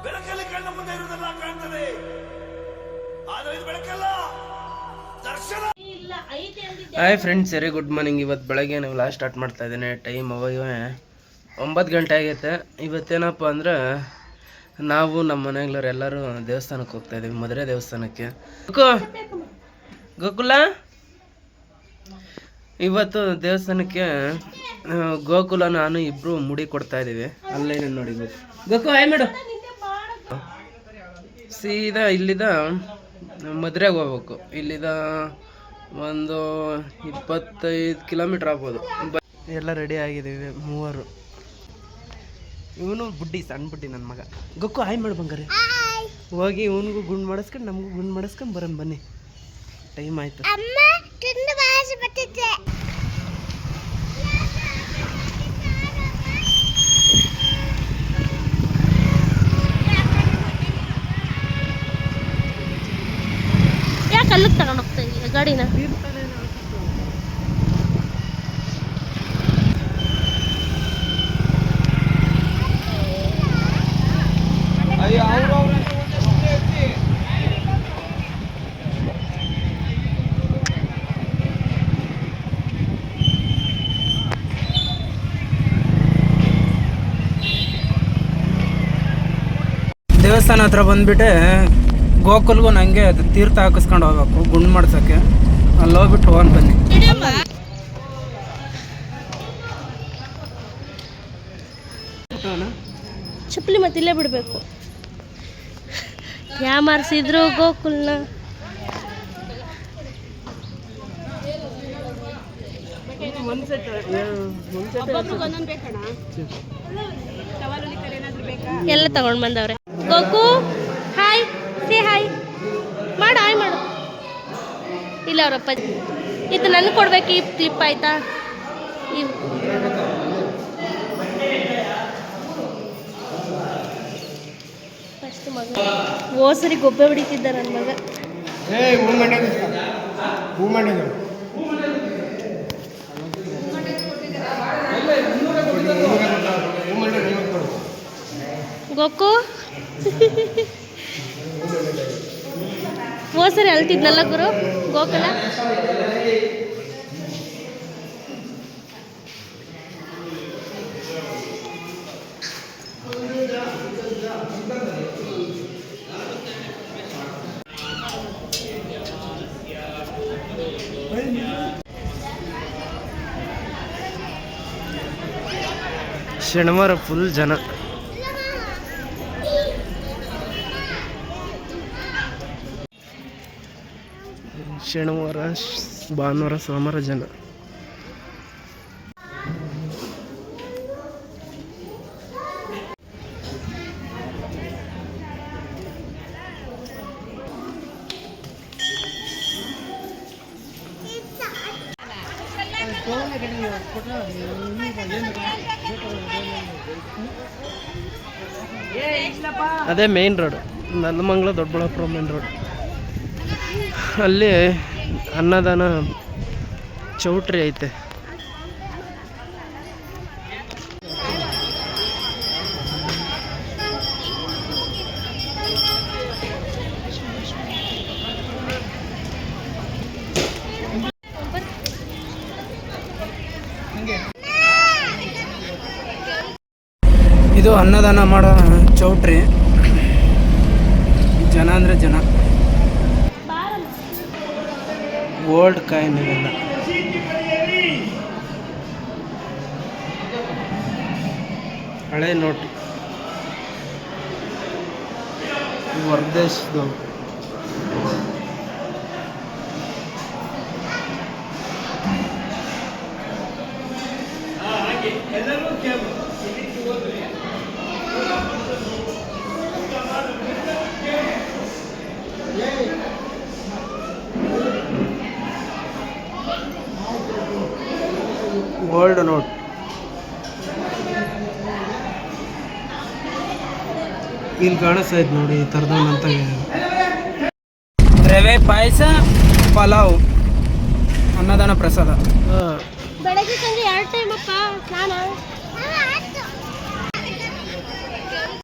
ಬೆಳಕಲ್ಲಿ ಕಣ್ಣ ಮುಂದೆ ಇರುವುದೆಲ್ಲ ಕಾಣ್ತದೆ, ಆದರೆ ಇದು ಬೆಳಕಲ್ಲ, ದರ್ಶನ. Hi friends, very good morning. ಇವತ್ತು ಬೆಳಗ್ಗೆ ನಾವು ಲಾಸ್ಟ್ ಸ್ಟಾರ್ಟ್ ಮಾಡ್ತಾ ಇದ್ದೇನೆ. ಟೈಮ್ ಅವಾಗ 9 ಗಂಟೆ ಆಗೈತೆ. ಇವತ್ತೇನಪ್ಪ ಅಂದ್ರೆ ನಾವು ನಮ್ಮ ಮನೆಗಳವ್ರು ಎಲ್ಲರೂ ದೇವಸ್ಥಾನಕ್ಕೆ ಹೋಗ್ತಾ ಇದ್ದೀವಿ, ಮದುವೆ ದೇವಸ್ಥಾನಕ್ಕೆ. ಗೋಕುಲ ಇವತ್ತು ದೇವಸ್ಥಾನಕ್ಕೆ ಗೋಕುಲ ನಾನು ಇಬ್ರು ಮುಡಿ ಕೊಡ್ತಾ ಇದ್ದೀವಿ. ಅಲ್ಲೇ ನೋಡಿ ಗೋಕು ಹಾಯ್ ಮೇಡು. ಸೀದಾ ಇಲ್ಲಿದ ಮದುವೆಗೆ ಹೋಗ್ಬೇಕು. ಇಲ್ಲಿದ ಒಂದು 25 ಕಿಲೋಮೀಟ್ರ್ ಆಗ್ಬೋದು. ಎಲ್ಲ ರೆಡಿ ಆಗಿದ್ದೀವಿ ಮೂವರು. ಇವನು ಬುಡ್ಡಿ, ಸಣ್ಣ ಬುಡ್ಡಿ ನನ್ನ ಮಗ. ಗೊಕ್ಕು ಹಾಯ್ ಮಾಡಿ ಬಂಗಾರೆ. ಹೋಗಿ ಇವನಿಗೂ ಗುಂಡು ಮಾಡಿಸ್ಕೊಂಡು ನಮಗೂ ಗುಂಡು ಮಾಡಿಸ್ಕೊಂಡು ಬರೋಣ ಬನ್ನಿ. ಟೈಮ್ ಆಯಿತು. ಯಾಕೆ ಅಲ್ಲಿಗೆ ತಗೊಂಡು ಹೋಗ್ತಾ ಇದೀಯ ಗಾಡಿನ? ದೇವಸ್ಥಾನ ಹತ್ರ ಬಂದ್ಬಿಟ್ಟೆ ಗೋಕುಲ್ಗೂ ನನಗೆ ಅದು ತೀರ್ಥ ಹಾಕಿಸ್ಕೊಂಡು ಹೋಗ್ಬೇಕು ಗುಂಡು ಮಾಡ್ಸೋಕ್ಕೆ. ಅಲ್ಲಿ ಹೋಗ್ಬಿಟ್ಟು ಹೋಗೋಣ ಬನ್ನಿ. ಚಪ್ಪಲಿ ಮತ್ತೆ ಇಲ್ಲೇ ಬಿಡಬೇಕು. ಯಾಮಾರಿಸಿದ್ರು ಗೋಕುಲ್ನ. ಎಲ್ಲ ತಗೊಂಡು ಬಂದವ್ರೆ. ಗೋಕು ಹಾಯ್, ಸೇ ಹಾಯ್ ಮಾಡು, ಹಾಯ್ ಮಾಡು. ಇಲ್ಲ ಅವರಪ್ಪ, ಇದು ನನಗೆ ಕೊಡ್ಬೇಕು ಈ ಕ್ಲಿಪ್, ಆಯ್ತಾ? ಫಸ್ಟ್ ಮಗ ಓಸರಿ ಗೊಬ್ಬೆ ಹೊಡಿತಿದ್ದ ನನ್ನ ಮಗ. ಗೋಕು ಓಸರಿ ಅಲ್ತಿದ್ನಲ್ಲ ಗುರು ಗೋಕುಲ. ಶನಿವಾರ ಫುಲ್ ಜನ. ಶನಿವಾರ, ಭಾನುವಾರ, ಸೋಮವಾರ ಜನ. ಅದೇ main road, Nelamangala Doddaballapura main road. ಅಲ್ಲಿ ಅನ್ನದಾನ ಚೌಟ್ರಿ ಐತೆ. ಇದು ಅನ್ನದಾನ ಮಾಡೋ ಚೌಟ್ರಿ. ಜನ ಅಂದರೆ ಜನ. ಗೋಲ್ಡ್ ಕಾಯಿನ್ ಇವೆಲ್ಲ. ಹಳೆ ನೋಟ್ ಹೊರದೇಶದ್ದು. Gold note. ಇಲ್ಲಿ ಕಾಣಿಸ್ತೈತೆ ನೋಡಿ ಈ ಥರದವಂತ. ರವೆ ಪಾಯಸ, ಪಲಾವ್, ಅನ್ನದಾನ ಪ್ರಸಾದ. ಬೆಳಗ್ಗೆ ಸಂಜೆ 2 ಟೈಮ್ ಅಪ್ಪ ಸ್ನಾನ.